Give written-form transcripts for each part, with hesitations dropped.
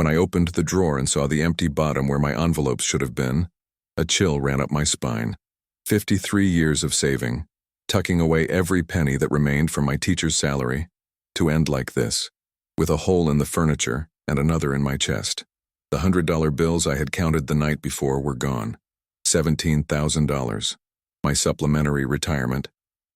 When I opened the drawer and saw the empty bottom where my envelopes should have been, a chill ran up my spine. 53 years of saving, tucking away every penny that remained from my teacher's salary, to end like this, with a hole in the furniture and another in my chest. The $100 bills I had counted the night before were gone. $17,000. My supplementary retirement,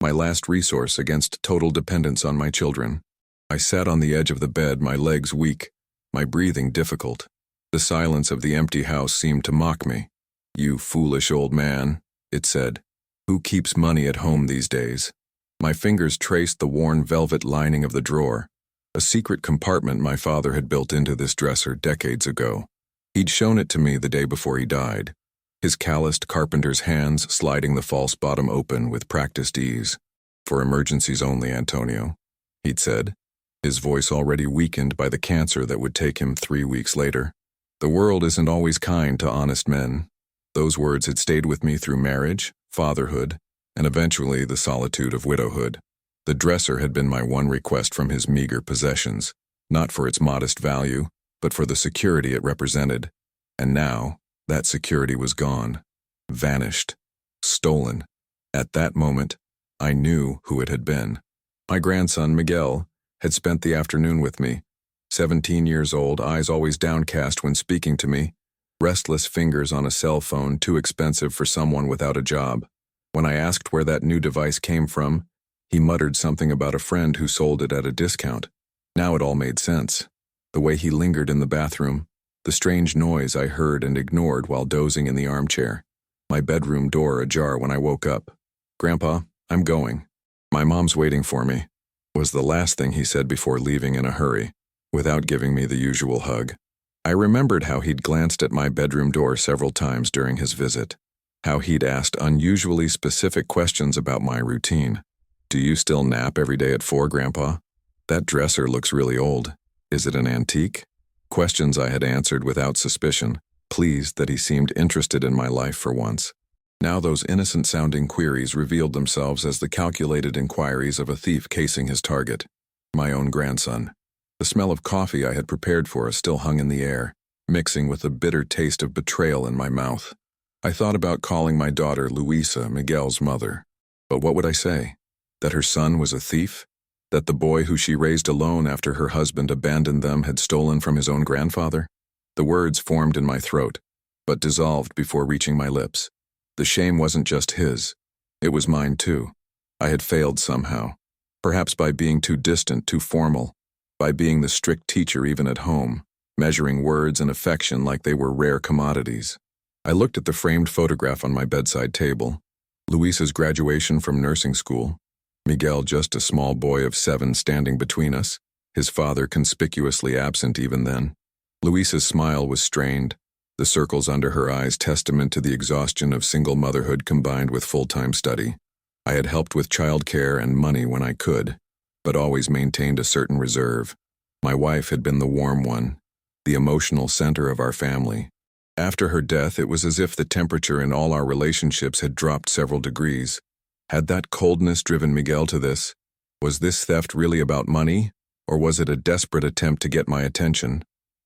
my last resource against total dependence on my children. I sat on the edge of the bed, my legs weak, my breathing difficult. The silence of the empty house seemed to mock me. "You foolish old man," it said. "Who keeps money at home these days?" My fingers traced the worn velvet lining of the drawer, a secret compartment my father had built into this dresser decades ago. He'd shown it to me the day before he died, his calloused carpenter's hands sliding the false bottom open with practiced ease. "For emergencies only, Antonio," he'd said, his voice already weakened by the cancer that would take him 3 weeks later. The world isn't always kind to honest men. Those words had stayed with me through marriage, fatherhood, and eventually the solitude of widowhood. The dresser had been my one request from his meager possessions, not for its modest value, but for the security it represented. And now, that security was gone, vanished, stolen. At that moment, I knew who it had been. My grandson, Miguel, had spent the afternoon with me, 17 years old, eyes always downcast when speaking to me, restless fingers on a cell phone too expensive for someone without a job. When I asked where that new device came from, he muttered something about a friend who sold it at a discount. Now it all made sense. The way he lingered in the bathroom, the strange noise I heard and ignored while dozing in the armchair, my bedroom door ajar when I woke up. "Grandpa, I'm going. My mom's waiting for me," was the last thing he said before leaving in a hurry, without giving me the usual hug. I remembered how he'd glanced at my bedroom door several times during his visit, how he'd asked unusually specific questions about my routine. "Do you still nap every day at 4, Grandpa? That dresser looks really old. Is it an antique?" Questions I had answered without suspicion, pleased that he seemed interested in my life for once. Now those innocent-sounding queries revealed themselves as the calculated inquiries of a thief casing his target, my own grandson. The smell of coffee I had prepared for us still hung in the air, mixing with the bitter taste of betrayal in my mouth. I thought about calling my daughter Luisa, Miguel's mother. But what would I say? That her son was a thief? That the boy who she raised alone after her husband abandoned them had stolen from his own grandfather? The words formed in my throat, but dissolved before reaching my lips. The shame wasn't just his. It was mine too. I had failed somehow, perhaps by being too distant, too formal, by being the strict teacher even at home, measuring words and affection like they were rare commodities. I looked at the framed photograph on my bedside table. Luisa's graduation from nursing school, Miguel just a small boy of 7 standing between us, his father conspicuously absent even then. Luisa's smile was strained, the circles under her eyes testament to the exhaustion of single motherhood combined with full-time study. I had helped with childcare and money when I could, but always maintained a certain reserve. My wife had been the warm one, the emotional center of our family. After her death, it was as if the temperature in all our relationships had dropped several degrees. Had that coldness driven Miguel to this? Was this theft really about money, or was it a desperate attempt to get my attention?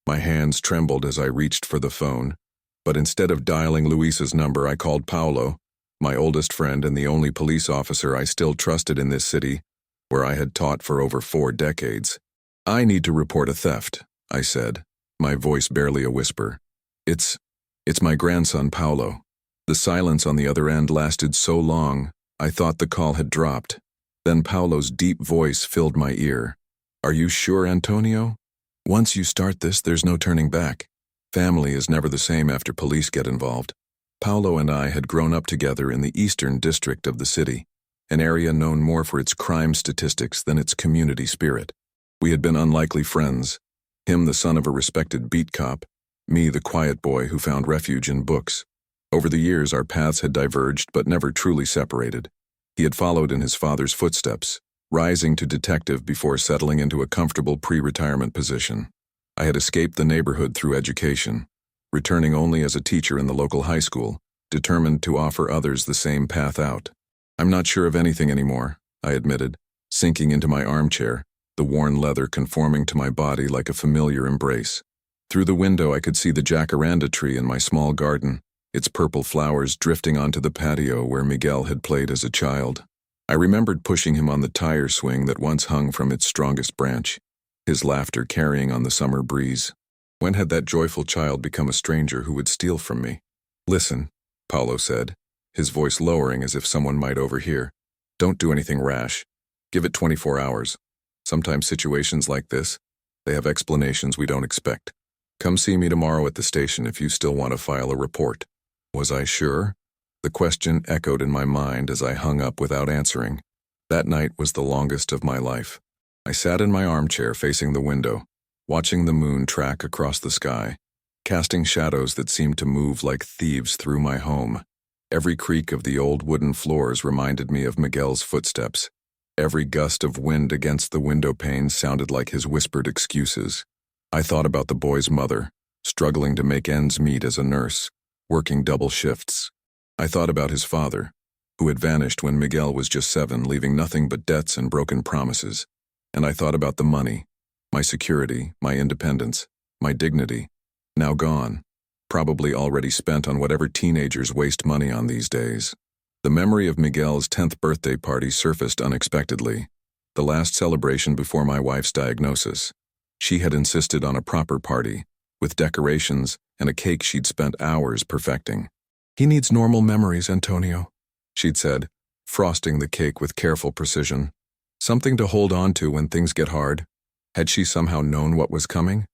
My hands trembled as I reached for the phone, but instead of dialing Luisa's number, I called Paulo, my oldest friend and the only police officer I still trusted in this city, where I had taught for over 4 decades. "I need to report a theft," I said, my voice barely a whisper. It's my grandson, Paulo." The silence on the other end lasted so long, I thought the call had dropped. Then Paulo's deep voice filled my ear. "Are you sure, Antonio? Once you start this, there's no turning back. Family is never the same after police get involved." Paulo and I had grown up together in the eastern district of the city, an area known more for its crime statistics than its community spirit. We had been unlikely friends, him the son of a respected beat cop, me the quiet boy who found refuge in books. Over the years, our paths had diverged but never truly separated. He had followed in his father's footsteps, rising to detective before settling into a comfortable pre-retirement position. I had escaped the neighborhood through education, returning only as a teacher in the local high school, determined to offer others the same path out. "I'm not sure of anything anymore," I admitted, sinking into my armchair, the worn leather conforming to my body like a familiar embrace. Through the window I could see the jacaranda tree in my small garden, its purple flowers drifting onto the patio where Miguel had played as a child. I remembered pushing him on the tire swing that once hung from its strongest branch, his laughter carrying on the summer breeze. When had that joyful child become a stranger who would steal from me? "Listen," Paulo said, his voice lowering as if someone might overhear. "Don't do anything rash. Give it 24 hours. Sometimes situations like this, they have explanations we don't expect. Come see me tomorrow at the station if you still want to file a report." Was I sure? The question echoed in my mind as I hung up without answering. That night was the longest of my life. I sat in my armchair facing the window, watching the moon track across the sky, casting shadows that seemed to move like thieves through my home. Every creak of the old wooden floors reminded me of Miguel's footsteps. Every gust of wind against the window panes sounded like his whispered excuses. I thought about the boy's mother, struggling to make ends meet as a nurse, working double shifts. I thought about his father, who had vanished when Miguel was just 7, leaving nothing but debts and broken promises. And I thought about the money, my security, my independence, my dignity, now gone, probably already spent on whatever teenagers waste money on these days. The memory of Miguel's 10th birthday party surfaced unexpectedly, the last celebration before my wife's diagnosis. She had insisted on a proper party, with decorations and a cake she'd spent hours perfecting. "He needs normal memories, Antonio," she'd said, frosting the cake with careful precision. Something to hold on to when things get hard. Had she somehow known what was coming?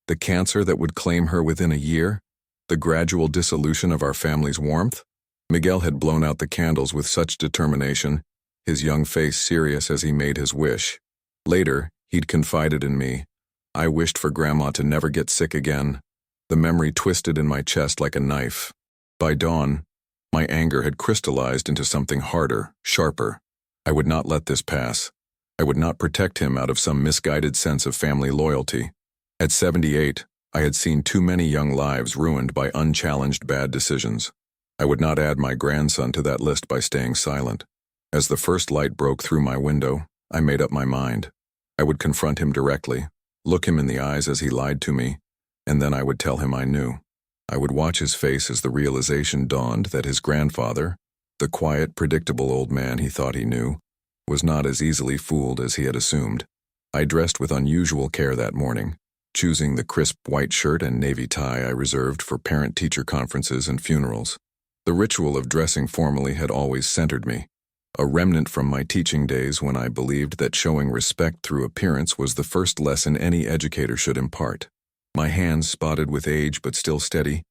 The cancer that would claim her within a year? The gradual dissolution of our family's warmth? Miguel had blown out the candles with such determination, his young face serious as he made his wish. Later, he'd confided in me. I wished for Grandma to never get sick again. The memory twisted in my chest like a knife. By dawn, my anger had crystallized into something harder, sharper. I would not let this pass. I would not protect him out of some misguided sense of family loyalty. At 78, I had seen too many young lives ruined by unchallenged bad decisions. I would not add my grandson to that list by staying silent. As the first light broke through my window, I made up my mind. I would confront him directly, look him in the eyes as he lied to me, and then I would tell him I knew. I would watch his face as the realization dawned that his grandfather, the quiet, predictable old man he thought he knew, was not as easily fooled as he had assumed. I dressed with unusual care that morning, choosing the crisp white shirt and navy tie I reserved for parent-teacher conferences and funerals. The ritual of dressing formally had always centered me, a remnant from my teaching days when I believed that showing respect through appearance was the first lesson any educator should impart. My hands, spotted with age but still steady,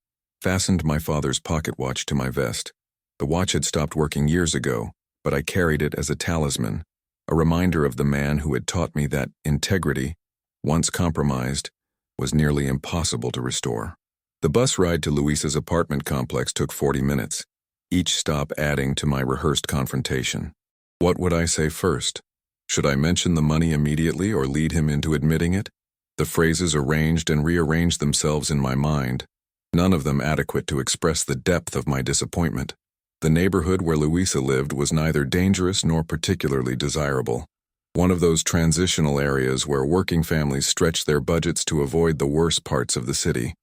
fastened my father's pocket watch to my vest. The watch had stopped working years ago, but I carried it as a talisman, a reminder of the man who had taught me that integrity, once compromised, was nearly impossible to restore. The bus ride to Luisa's apartment complex took 40 minutes, each stop adding to my rehearsed confrontation. What would I say first? Should I mention the money immediately or lead him into admitting it? The phrases arranged and rearranged themselves in my mind, none of them adequate to express the depth of my disappointment. The neighborhood where Luisa lived was neither dangerous nor particularly desirable, one of those transitional areas where working families stretch their budgets to avoid the worst parts of the city.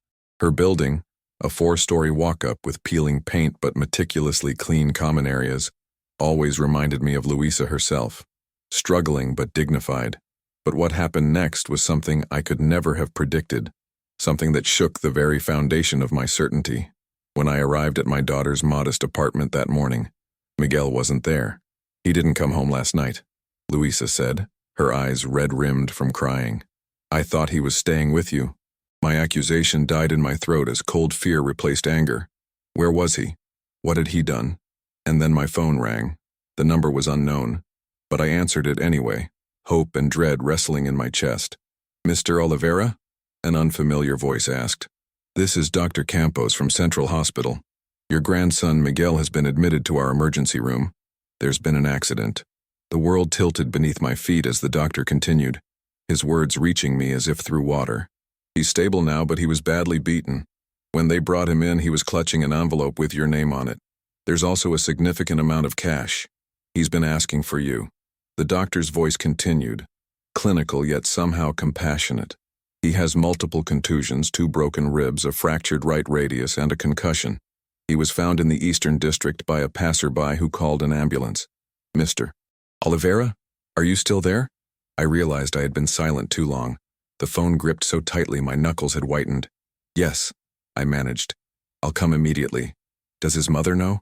Her building, a 4-story walk-up with peeling paint but meticulously clean common areas, always reminded me of Luisa herself, struggling but dignified. But what happened next was something I could never have predicted, something that shook the very foundation of my certainty. When I arrived at my daughter's modest apartment that morning, Miguel wasn't there. "He didn't come home last night," Luisa said, her eyes red-rimmed from crying. "I thought he was staying with you." My accusation died in my throat as cold fear replaced anger. Where was he? What had he done? And then my phone rang. The number was unknown, but I answered it anyway, hope and dread wrestling in my chest. "Mr. Oliveira?" An unfamiliar voice asked. "This is Dr. Campos from Central Hospital. Your grandson Miguel has been admitted to our emergency room. There's been an accident." The world tilted beneath my feet as the doctor continued, his words reaching me as if through water. "He's stable now, but he was badly beaten. When they brought him in, he was clutching an envelope with your name on it. There's also a significant amount of cash. He's been asking for you." The doctor's voice continued, clinical yet somehow compassionate. He has multiple contusions, 2 broken ribs, a fractured right radius, and a concussion. He was found in the Eastern District by a passerby who called an ambulance. Mr. Oliveira, are you still there? I realized I had been silent too long. The phone gripped so tightly my knuckles had whitened. Yes, I managed. I'll come immediately. Does his mother know?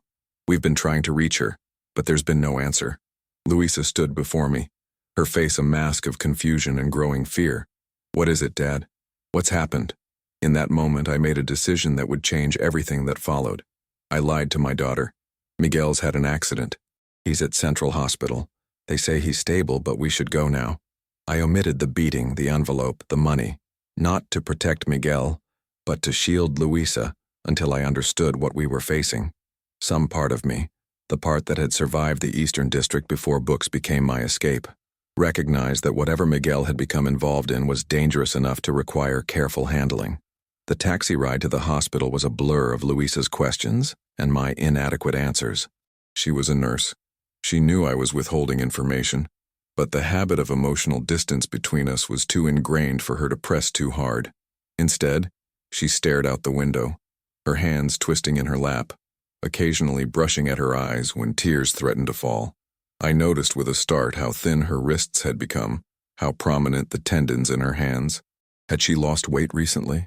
We've been trying to reach her, but there's been no answer. Luisa stood before me, her face a mask of confusion and growing fear. What is it, Dad? What's happened? In that moment, I made a decision that would change everything that followed. I lied to my daughter. Miguel's had an accident. He's at Central Hospital. They say he's stable, but we should go now. I omitted the beating, the envelope, the money, not to protect Miguel, but to shield Luisa until I understood what we were facing. Some part of me, the part that had survived the Eastern District before books became my escape, recognized that whatever Miguel had become involved in was dangerous enough to require careful handling. The taxi ride to the hospital was a blur of Luisa's questions and my inadequate answers. She was a nurse. She knew I was withholding information, but the habit of emotional distance between us was too ingrained for her to press too hard. Instead, she stared out the window, her hands twisting in her lap, occasionally brushing at her eyes when tears threatened to fall. I noticed with a start how thin her wrists had become, how prominent the tendons in her hands. Had she lost weight recently?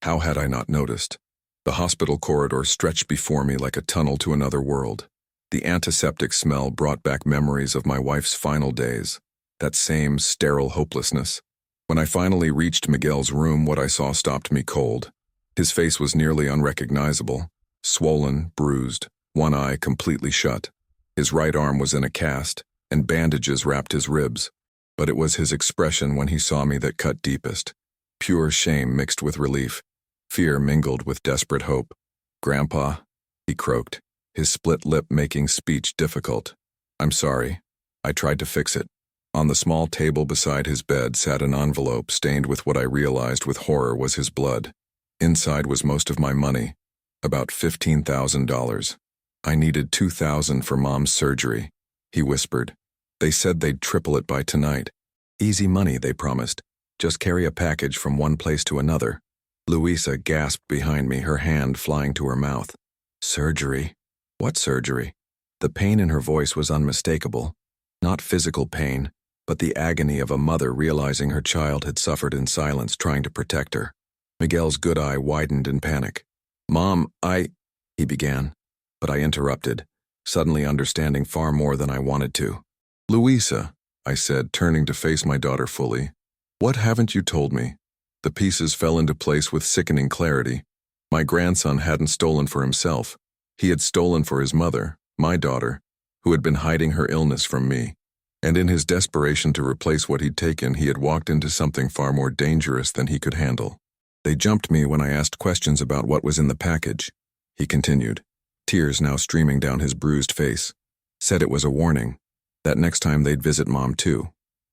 How had I not noticed? The hospital corridor stretched before me like a tunnel to another world. The antiseptic smell brought back memories of my wife's final days, that same sterile hopelessness. When I finally reached Miguel's room, what I saw stopped me cold. His face was nearly unrecognizable, swollen, bruised, one eye completely shut. His right arm was in a cast, and bandages wrapped his ribs. But it was his expression when he saw me that cut deepest. Pure shame mixed with relief, fear mingled with desperate hope. "Grandpa," he croaked, his split lip making speech difficult. "I'm sorry. I tried to fix it." On the small table beside his bed sat an envelope stained with what I realized with horror was his blood. Inside was most of my money, about $15,000. "I needed $2,000 for Mom's surgery," he whispered. "They said they'd triple it by tonight. Easy money, they promised. Just carry a package from one place to another." Luisa gasped behind me, her hand flying to her mouth. "Surgery? What surgery?" The pain in her voice was unmistakable. Not physical pain, but the agony of a mother realizing her child had suffered in silence trying to protect her. Miguel's good eye widened in panic. "Mom, he began, but I interrupted, suddenly understanding far more than I wanted to. "Luisa," I said, turning to face my daughter fully, "what haven't you told me?" The pieces fell into place with sickening clarity. My grandson hadn't stolen for himself. He had stolen for his mother, my daughter, who had been hiding her illness from me. And in his desperation to replace what he'd taken, he had walked into something far more dangerous than he could handle. "They jumped me when I asked questions about what was in the package," he continued, tears now streaming down his bruised face. "Said it was a warning, that next time they'd visit Mom too."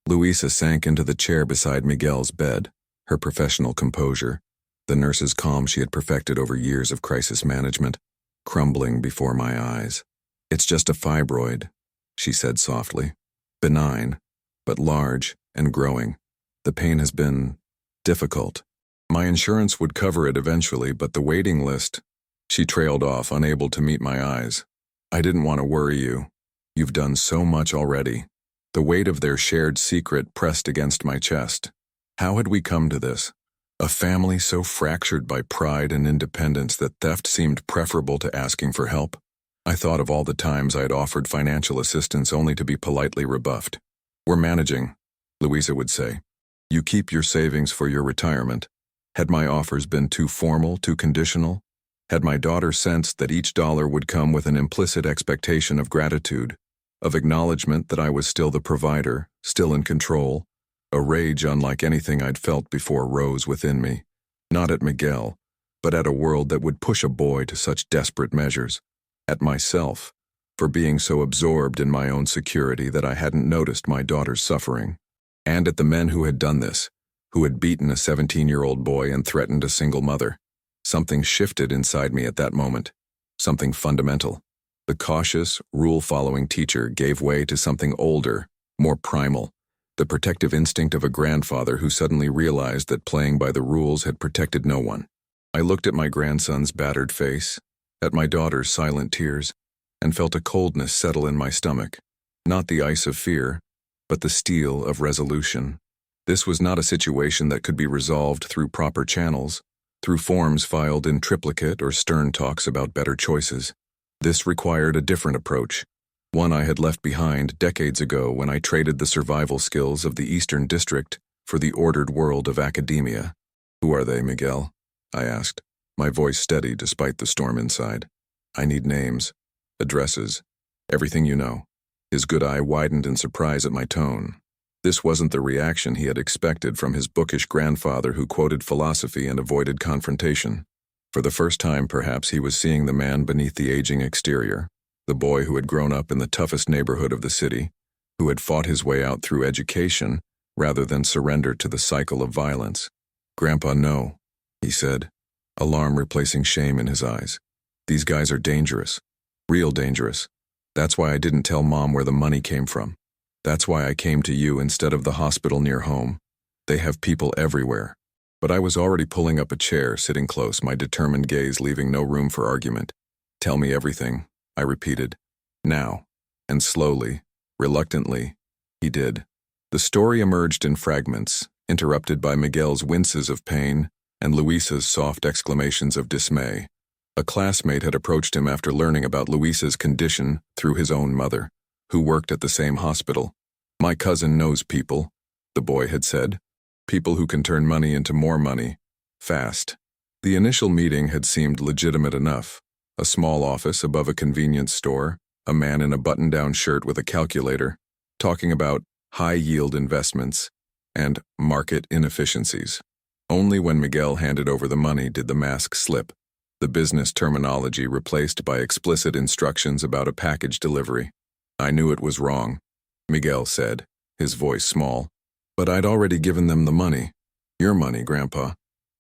Luisa sank into the chair beside Miguel's bed, her professional composure, the nurse's calm she had perfected over years of crisis management, crumbling before my eyes. "It's just a fibroid," she said softly. "Benign, but large and growing. The pain has been difficult. My insurance would cover it eventually, but the waiting list..." She trailed off, unable to meet my eyes. "I didn't want to worry you. You've done so much already." The weight of their shared secret pressed against my chest. How had we come to this? A family so fractured by pride and independence that theft seemed preferable to asking for help? I thought of all the times I had offered financial assistance only to be politely rebuffed. "We're managing," Luisa would say. "You keep your savings for your retirement." Had my offers been too formal, too conditional? Had my daughter sensed that each dollar would come with an implicit expectation of gratitude, of acknowledgement that I was still the provider, still in control? A rage unlike anything I'd felt before rose within me, not at Miguel, but at a world that would push a boy to such desperate measures, at myself, for being so absorbed in my own security that I hadn't noticed my daughter's suffering, and at the men who had done this, who had beaten a 17-year-old boy and threatened a single mother. Something shifted inside me at that moment, something fundamental. The cautious, rule-following teacher gave way to something older, more primal, the protective instinct of a grandfather who suddenly realized that playing by the rules had protected no one. I looked at my grandson's battered face, at my daughter's silent tears, and felt a coldness settle in my stomach. Not the ice of fear, but the steel of resolution. This was not a situation that could be resolved through proper channels, through forms filed in triplicate or stern talks about better choices. This required a different approach, one I had left behind decades ago when I traded the survival skills of the Eastern District for the ordered world of academia. "Who are they, Miguel?" I asked, my voice steady despite the storm inside. "I need names, addresses, everything you know." His good eye widened in surprise at my tone. This wasn't the reaction he had expected from his bookish grandfather who quoted philosophy and avoided confrontation. For the first time, perhaps, he was seeing the man beneath the aging exterior, the boy who had grown up in the toughest neighborhood of the city, who had fought his way out through education rather than surrender to the cycle of violence. "Grandpa, no," he said, alarm replacing shame in his eyes. "These guys are dangerous, real dangerous. That's why I didn't tell Mom where the money came from. That's why I came to you instead of the hospital near home. They have people everywhere." But I was already pulling up a chair, sitting close, my determined gaze leaving no room for argument. "Tell me everything," I repeated. "Now." And slowly, reluctantly, he did. The story emerged in fragments, interrupted by Miguel's winces of pain and Luisa's soft exclamations of dismay. A classmate had approached him after learning about Luisa's condition through his own mother, who worked at the same hospital. "My cousin knows people," the boy had said. "People who can turn money into more money, fast." The initial meeting had seemed legitimate enough. A small office above a convenience store, a man in a button-down shirt with a calculator, talking about high-yield investments and market inefficiencies. Only when Miguel handed over the money did the mask slip, the business terminology replaced by explicit instructions about a package delivery. "I knew it was wrong," Miguel said, his voice small. "But I'd already given them the money. Your money, Grandpa.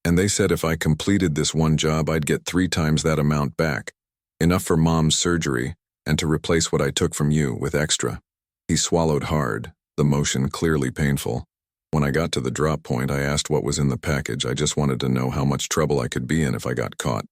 And they said if I completed this one job I'd get 3 times that amount back. Enough for Mom's surgery and to replace what I took from you with extra." He swallowed hard, the motion clearly painful. "When I got to the drop point, I asked what was in the package. I just wanted to know how much trouble I could be in if I got caught.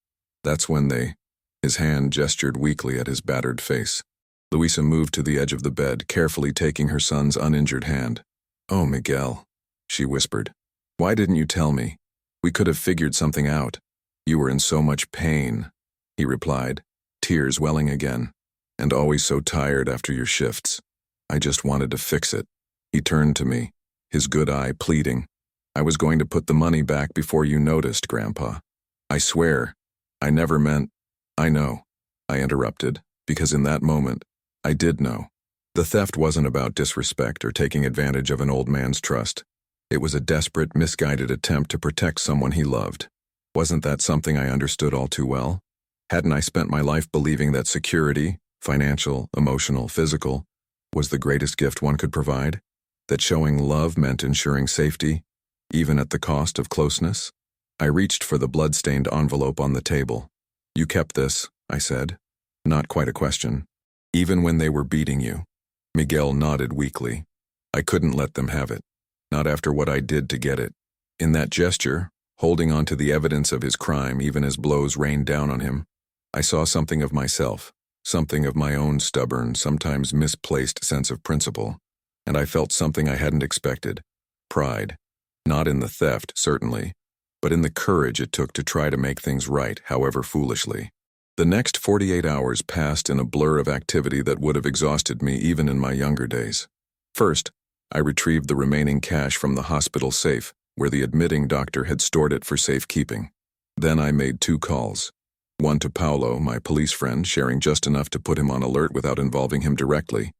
That's when they—" His hand gestured weakly at his battered face. Luisa moved to the edge of the bed, carefully taking her son's uninjured hand. "Oh, Miguel," she whispered. "Why didn't you tell me? We could have figured something out." "You were in so much pain," he replied, tears welling again. "And always so tired after your shifts. I just wanted to fix it." He turned to me, his good eye pleading. "I was going to put the money back before you noticed, Grandpa. I swear, I never meant—" "I know," I interrupted, because in that moment, I did know. The theft wasn't about disrespect or taking advantage of an old man's trust. It was a desperate, misguided attempt to protect someone he loved. Wasn't that something I understood all too well? Hadn't I spent my life believing that security, financial, emotional, physical, was the greatest gift one could provide? That showing love meant ensuring safety, even at the cost of closeness? I reached for the blood-stained envelope on the table. "You kept this," I said. Not quite a question. "Even when they were beating you?" Miguel nodded weakly. "I couldn't let them have it. Not after what I did to get it." In that gesture, holding on to the evidence of his crime even as blows rained down on him, I saw something of myself, something of my own stubborn, sometimes misplaced sense of principle. And I felt something I hadn't expected. Pride. Not in the theft, certainly, but in the courage it took to try to make things right, however foolishly. The next 48 hours passed in a blur of activity that would have exhausted me even in my younger days. First, I retrieved the remaining cash from the hospital safe, where the admitting doctor had stored it for safekeeping. Then I made 2 calls. One to Paulo, my police friend, sharing just enough to put him on alert without involving him directly,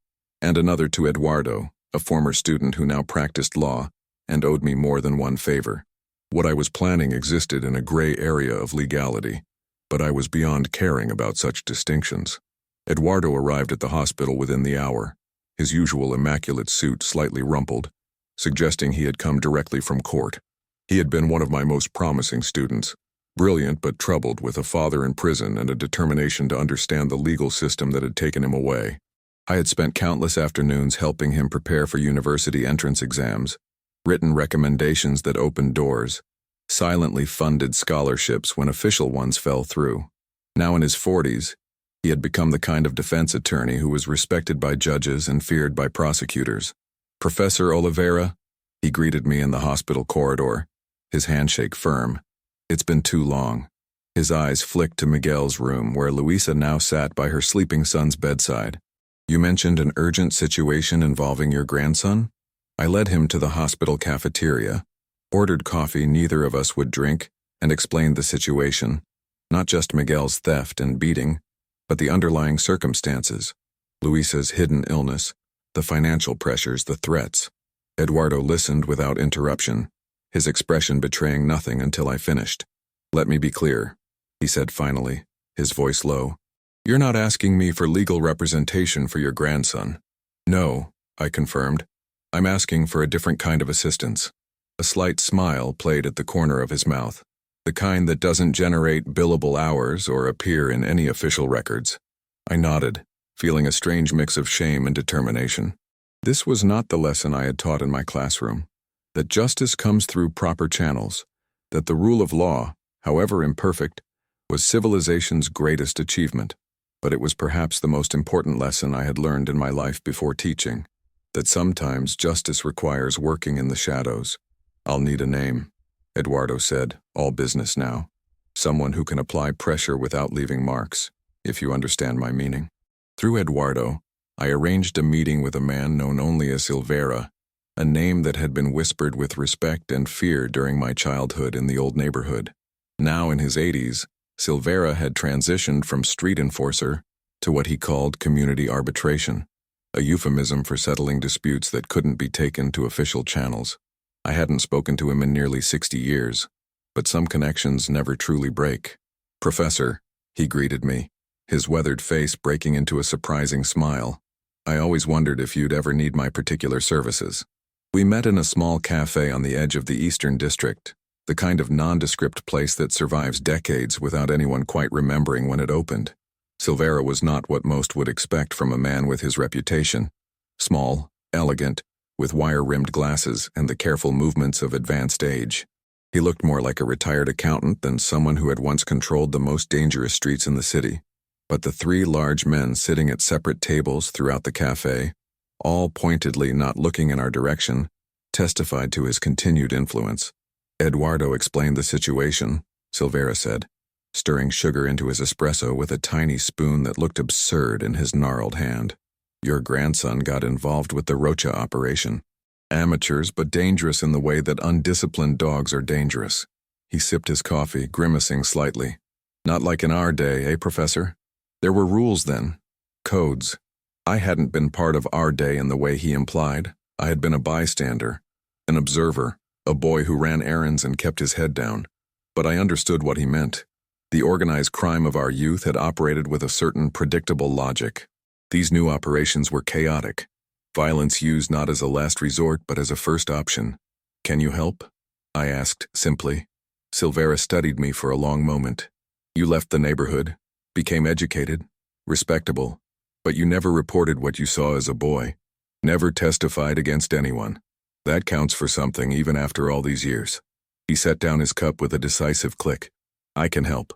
and another to Eduardo, a former student who now practiced law and owed me more than one favor. What I was planning existed in a gray area of legality, but I was beyond caring about such distinctions. Eduardo arrived at the hospital within the hour, his usual immaculate suit slightly rumpled, suggesting he had come directly from court. He had been one of my most promising students, brilliant but troubled with a father in prison and a determination to understand the legal system that had taken him away. I had spent countless afternoons helping him prepare for university entrance exams, written recommendations that opened doors, silently funded scholarships when official ones fell through. Now in his 40s, he had become the kind of defense attorney who was respected by judges and feared by prosecutors. "Professor Oliveira," he greeted me in the hospital corridor, his handshake firm. "It's been too long." His eyes flicked to Miguel's room, where Luisa now sat by her sleeping son's bedside. "You mentioned an urgent situation involving your grandson?" I led him to the hospital cafeteria, ordered coffee neither of us would drink, and explained the situation. Not just Miguel's theft and beating, but the underlying circumstances. Luisa's hidden illness, the financial pressures, the threats. Eduardo listened without interruption, his expression betraying nothing until I finished. "Let me be clear," he said finally, his voice low. "You're not asking me for legal representation for your grandson." "No," I confirmed. "I'm asking for a different kind of assistance." A slight smile played at the corner of his mouth, the kind that doesn't generate billable hours or appear in any official records. I nodded, feeling a strange mix of shame and determination. This was not the lesson I had taught in my classroom, that justice comes through proper channels, that the rule of law, however imperfect, was civilization's greatest achievement. But it was perhaps the most important lesson I had learned in my life before teaching, that sometimes justice requires working in the shadows. "I'll need a name," Eduardo said, all business now. "Someone who can apply pressure without leaving marks, if you understand my meaning." Through Eduardo, I arranged a meeting with a man known only as Silveira, a name that had been whispered with respect and fear during my childhood in the old neighborhood. Now in his 80s, Silveira had transitioned from street enforcer to what he called community arbitration, a euphemism for settling disputes that couldn't be taken to official channels. I hadn't spoken to him in nearly 60 years, but some connections never truly break. "Professor," he greeted me, his weathered face breaking into a surprising smile. "I always wondered if you'd ever need my particular services." We met in a small cafe on the edge of the Eastern District, the kind of nondescript place that survives decades without anyone quite remembering when it opened. Silveira was not what most would expect from a man with his reputation. Small, elegant, with wire-rimmed glasses and the careful movements of advanced age. He looked more like a retired accountant than someone who had once controlled the most dangerous streets in the city. But the three large men sitting at separate tables throughout the cafe, all pointedly not looking in our direction, testified to his continued influence. "Eduardo explained the situation," Silveira said, stirring sugar into his espresso with a tiny spoon that looked absurd in his gnarled hand. "Your grandson got involved with the Rocha operation. Amateurs, but dangerous in the way that undisciplined dogs are dangerous." He sipped his coffee, grimacing slightly. "Not like in our day, eh, Professor? There were rules then. Codes. I hadn't been part of our day in the way he implied. I had been a bystander, an observer, a boy who ran errands and kept his head down. But I understood what he meant. The organized crime of our youth had operated with a certain predictable logic. These new operations were chaotic. Violence used not as a last resort but as a first option. "Can you help?" I asked simply. Silveira studied me for a long moment. "You left the neighborhood, became educated, respectable, but you never reported what you saw as a boy. Never testified against anyone. That counts for something even after all these years." He set down his cup with a decisive click. "I can help.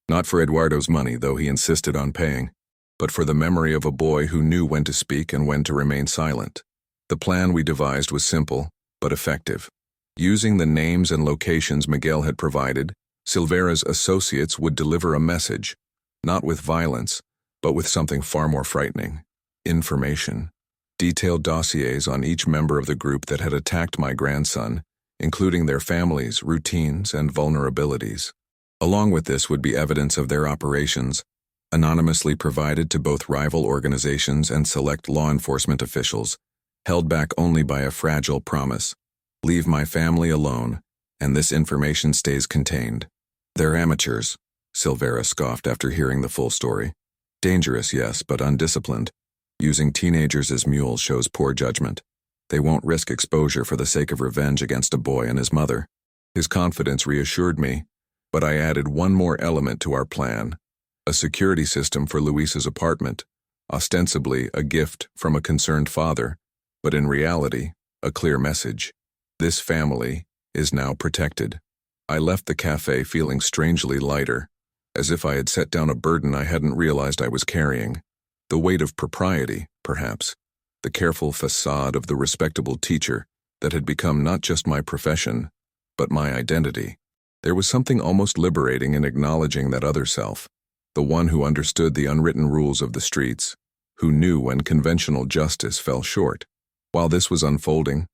Not for Eduardo's money, though he insisted on paying, but for the memory of a boy who knew when to speak and when to remain silent." The plan we devised was simple, but effective. Using the names and locations Miguel had provided, Silveira's associates would deliver a message, not with violence, but with something far more frightening. Information. Detailed dossiers on each member of the group that had attacked my grandson, including their families, routines, and vulnerabilities. Along with this would be evidence of their operations, anonymously provided to both rival organizations and select law enforcement officials, held back only by a fragile promise. "Leave my family alone, and this information stays contained." "They're amateurs," Silveira scoffed after hearing the full story. "Dangerous, yes, but undisciplined. Using teenagers as mules shows poor judgment. They won't risk exposure for the sake of revenge against a boy and his mother." His confidence reassured me, but I added one more element to our plan: a security system for Luisa's apartment, ostensibly a gift from a concerned father, but in reality, a clear message. This family is now protected. I left the cafe feeling strangely lighter, as if I had set down a burden I hadn't realized I was carrying. The weight of propriety, perhaps. The careful facade of the respectable teacher that had become not just my profession, but my identity. There was something almost liberating in acknowledging that other self, the one who understood the unwritten rules of the streets, who knew when conventional justice fell short. While this was unfolding,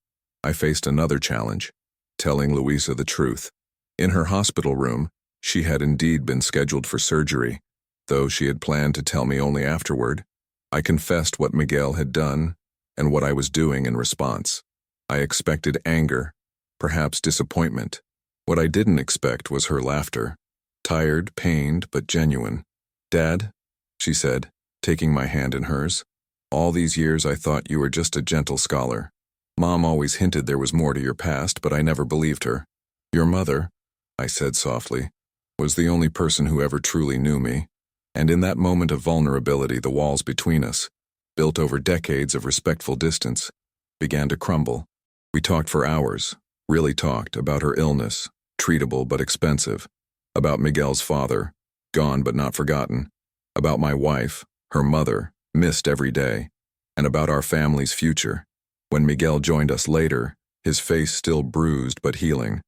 I faced another challenge, telling Louisa the truth. In her hospital room, she had indeed been scheduled for surgery, though she had planned to tell me only afterward. I confessed what Miguel had done and what I was doing in response. I expected anger, perhaps disappointment. What I didn't expect was her laughter, tired, pained, but genuine. "Dad," she said, taking my hand in hers, "all these years I thought you were just a gentle scholar. Mom always hinted there was more to your past, but I never believed her. Your mother," I said softly, "was the only person who ever truly knew me." And in that moment of vulnerability, the walls between us, built over decades of respectful distance, began to crumble. We talked for hours, really talked about her illness, treatable but expensive, about Miguel's father, gone but not forgotten, about my wife, her mother, missed every day, and about our family's future. When Miguel joined us later, his face still bruised but healing,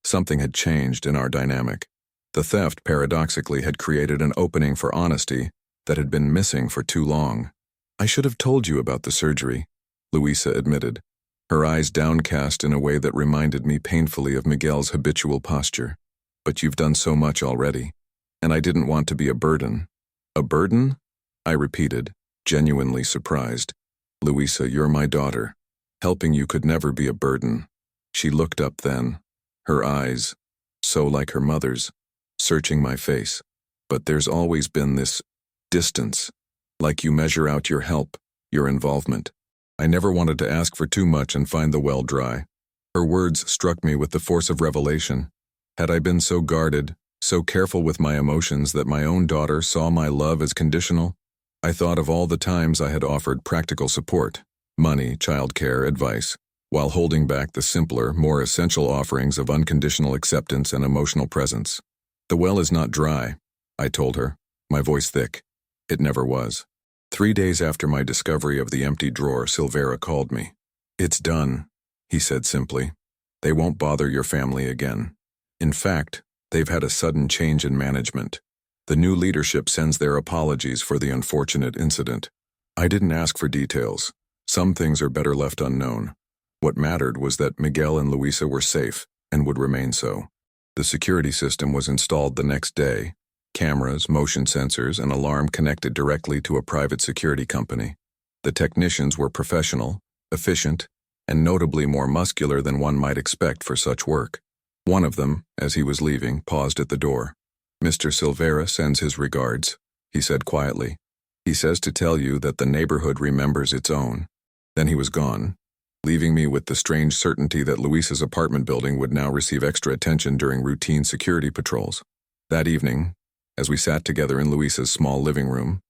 something had changed in our dynamic. The theft, paradoxically, had created an opening for honesty that had been missing for too long. "I should have told you about the surgery," Louisa admitted, her eyes downcast in a way that reminded me painfully of Miguel's habitual posture. "But you've done so much already, and I didn't want to be a burden." "A burden?" I repeated, genuinely surprised. "Louisa, you're my daughter. Helping you could never be a burden." She looked up then, her eyes, so like her mother's, searching my face. "But there's always been this distance, like you measure out your help, your involvement." I never wanted to ask for too much and find the well dry. Her words struck me with the force of revelation. Had I been so guarded, so careful with my emotions that my own daughter saw my love as conditional? I thought of all the times I had offered practical support, money, childcare, advice, while holding back the simpler, more essential offerings of unconditional acceptance and emotional presence. "The well is not dry," I told her, my voice thick. It never was. 3 days after my discovery of the empty drawer, Silvera called me. "It's done," he said simply. "They won't bother your family again. In fact, they've had a sudden change in management. The new leadership sends their apologies for the unfortunate incident." I didn't ask for details. Some things are better left unknown. What mattered was that Miguel and Louisa were safe and would remain so. The security system was installed the next day. Cameras, motion sensors, and alarm connected directly to a private security company. The technicians were professional, efficient, and notably more muscular than one might expect for such work. One of them, as he was leaving, paused at the door. "Mr. Silvera sends his regards," he said quietly. "He says to tell you that the neighborhood remembers its own." Then he was gone, leaving me with the strange certainty that Luisa's apartment building would now receive extra attention during routine security patrols. That evening, as we sat together in Luisa's small living room,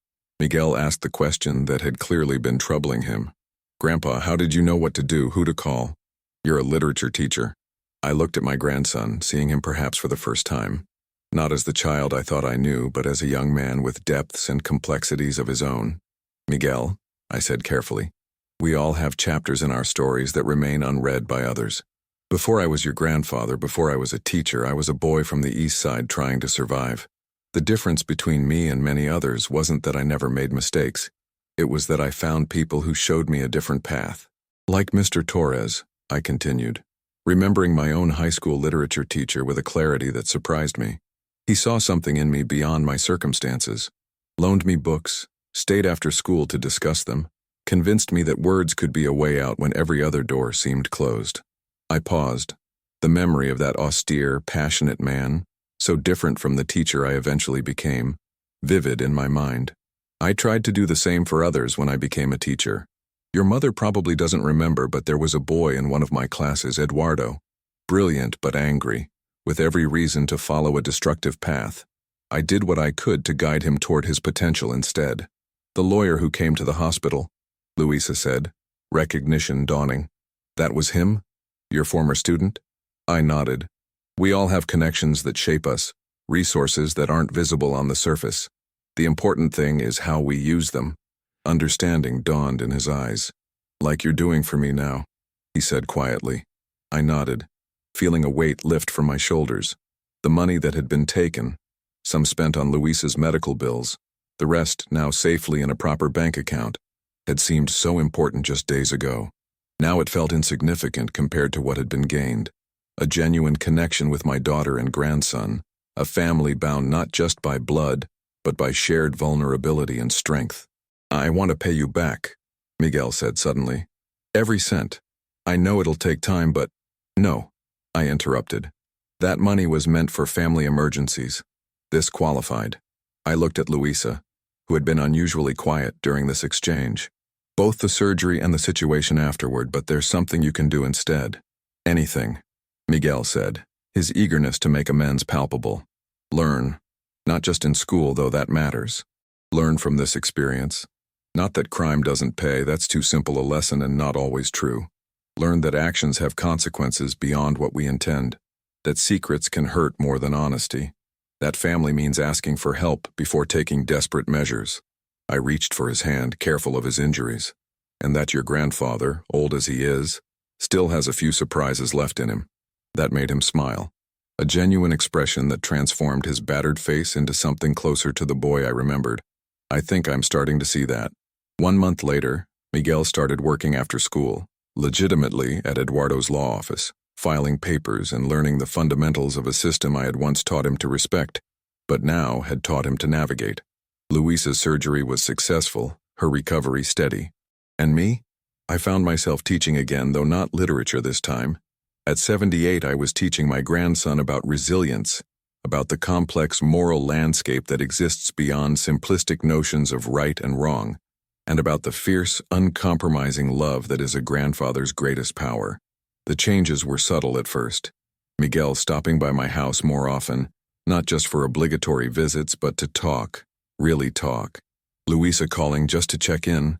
Miguel asked the question that had clearly been troubling him. "Grandpa, how did you know what to do, who to call? You're a literature teacher." I looked at my grandson, seeing him perhaps for the first time. Not as the child I thought I knew, but as a young man with depths and complexities of his own. "Miguel," I said carefully, "we all have chapters in our stories that remain unread by others. Before I was your grandfather, before I was a teacher, I was a boy from the East Side trying to survive. The difference between me and many others wasn't that I never made mistakes. It was that I found people who showed me a different path. Like Mr. Torres," I continued, remembering my own high school literature teacher with a clarity that surprised me. He saw something in me beyond my circumstances, loaned me books, stayed after school to discuss them, convinced me that words could be a way out when every other door seemed closed. I paused, the memory of that austere, passionate man, so different from the teacher I eventually became, vivid in my mind. I tried to do the same for others when I became a teacher. Your mother probably doesn't remember, but there was a boy in one of my classes, Eduardo, brilliant but angry, with every reason to follow a destructive path. I did what I could to guide him toward his potential instead. The lawyer who came to the hospital, Louisa said, recognition dawning. That was him? Your former student? I nodded. We all have connections that shape us, resources that aren't visible on the surface. The important thing is how we use them. Understanding dawned in his eyes. Like you're doing for me now, he said quietly. I nodded, feeling a weight lift from my shoulders. The money that had been taken, some spent on Luisa's medical bills, the rest now safely in a proper bank account, had seemed so important just days ago. Now it felt insignificant compared to what had been gained. A genuine connection with my daughter and grandson, a family bound not just by blood, but by shared vulnerability and strength. I want to pay you back, Miguel said suddenly. Every cent. I know it'll take time, but… No, I interrupted. That money was meant for family emergencies. This qualified. I looked at Louisa, who had been unusually quiet during this exchange. Both the surgery and the situation afterward, but there's something you can do instead. Anything, Miguel said, his eagerness to make amends palpable. Learn. Not just in school, though that matters. Learn from this experience. Not that crime doesn't pay, that's too simple a lesson and not always true. Learn that actions have consequences beyond what we intend. That secrets can hurt more than honesty. That family means asking for help before taking desperate measures. I reached for his hand, careful of his injuries. And that your grandfather, old as he is, still has a few surprises left in him. That made him smile. A genuine expression that transformed his battered face into something closer to the boy I remembered. I think I'm starting to see that. 1 month later, Miguel started working after school, legitimately at Eduardo's law office, filing papers and learning the fundamentals of a system I had once taught him to respect, but now had taught him to navigate. Luisa's surgery was successful, her recovery steady. And me? I found myself teaching again, though not literature this time. At 78, I was teaching my grandson about resilience, about the complex moral landscape that exists beyond simplistic notions of right and wrong, and about the fierce, uncompromising love that is a grandfather's greatest power. The changes were subtle at first. Miguel stopping by my house more often, not just for obligatory visits, but to talk, really talk. Louisa calling just to check in,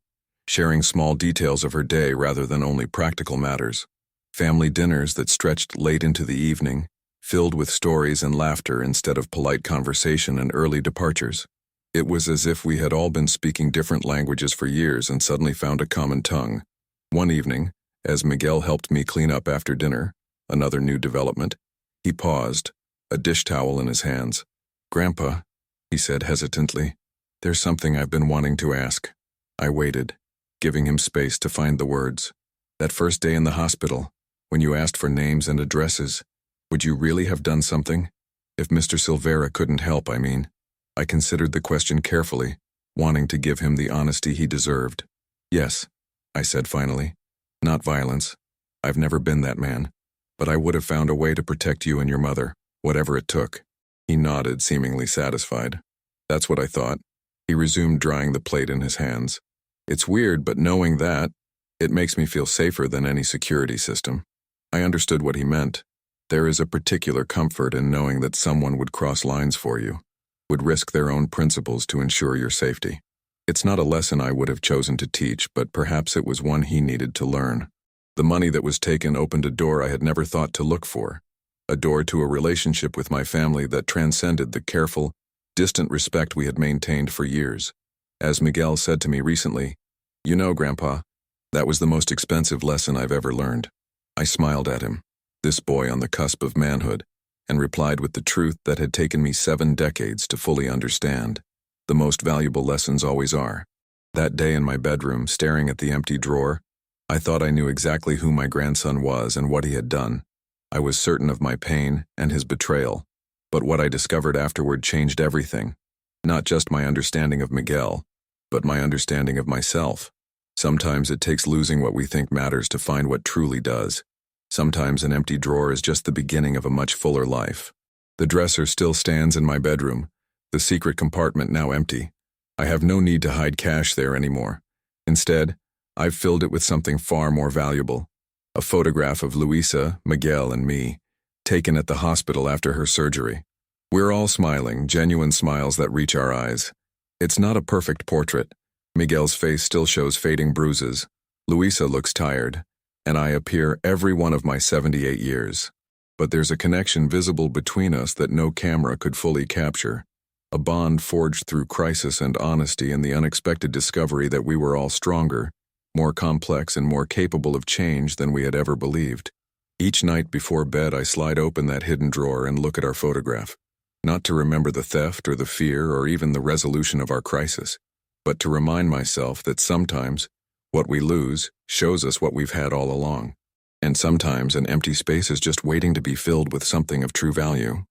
sharing small details of her day rather than only practical matters. Family dinners that stretched late into the evening, filled with stories and laughter instead of polite conversation and early departures. It was as if we had all been speaking different languages for years and suddenly found a common tongue. One evening, as Miguel helped me clean up after dinner, another new development, he paused, a dish towel in his hands. "Grandpa," he said hesitantly, "there's something I've been wanting to ask." I waited, giving him space to find the words. "That first day in the hospital, when you asked for names and addresses, would you really have done something? If Mr. Silvera couldn't help, I mean." I considered the question carefully, wanting to give him the honesty he deserved. "Yes," I said finally. "Not violence. I've never been that man. But I would have found a way to protect you and your mother, whatever it took." He nodded, seemingly satisfied. "That's what I thought." He resumed drying the plate in his hands. "It's weird, but knowing that, it makes me feel safer than any security system." I understood what he meant. There is a particular comfort in knowing that someone would cross lines for you, would risk their own principles to ensure your safety. It's not a lesson I would have chosen to teach, but perhaps it was one he needed to learn. The money that was taken opened a door I had never thought to look for, a door to a relationship with my family that transcended the careful, distant respect we had maintained for years. As Miguel said to me recently, "You know, Grandpa, that was the most expensive lesson I've ever learned." I smiled at him, this boy on the cusp of manhood, and replied with the truth that had taken me 7 decades to fully understand. The most valuable lessons always are. That day in my bedroom, staring at the empty drawer, I thought I knew exactly who my grandson was and what he had done. I was certain of my pain and his betrayal, but what I discovered afterward changed everything. Not just my understanding of Miguel, but my understanding of myself. Sometimes it takes losing what we think matters to find what truly does. Sometimes an empty drawer is just the beginning of a much fuller life. The dresser still stands in my bedroom, the secret compartment now empty. I have no need to hide cash there anymore. Instead, I've filled it with something far more valuable. A photograph of Luisa, Miguel, and me, taken at the hospital after her surgery. We're all smiling, genuine smiles that reach our eyes. It's not a perfect portrait, Miguel's face still shows fading bruises. Luisa looks tired, and I appear every one of my 78 years. But there's a connection visible between us that no camera could fully capture. A bond forged through crisis and honesty and the unexpected discovery that we were all stronger, more complex and more capable of change than we had ever believed. Each night before bed I slide open that hidden drawer and look at our photograph, not to remember the theft or the fear or even the resolution of our crisis, but to remind myself that sometimes what we lose shows us what we've had all along. And sometimes an empty space is just waiting to be filled with something of true value.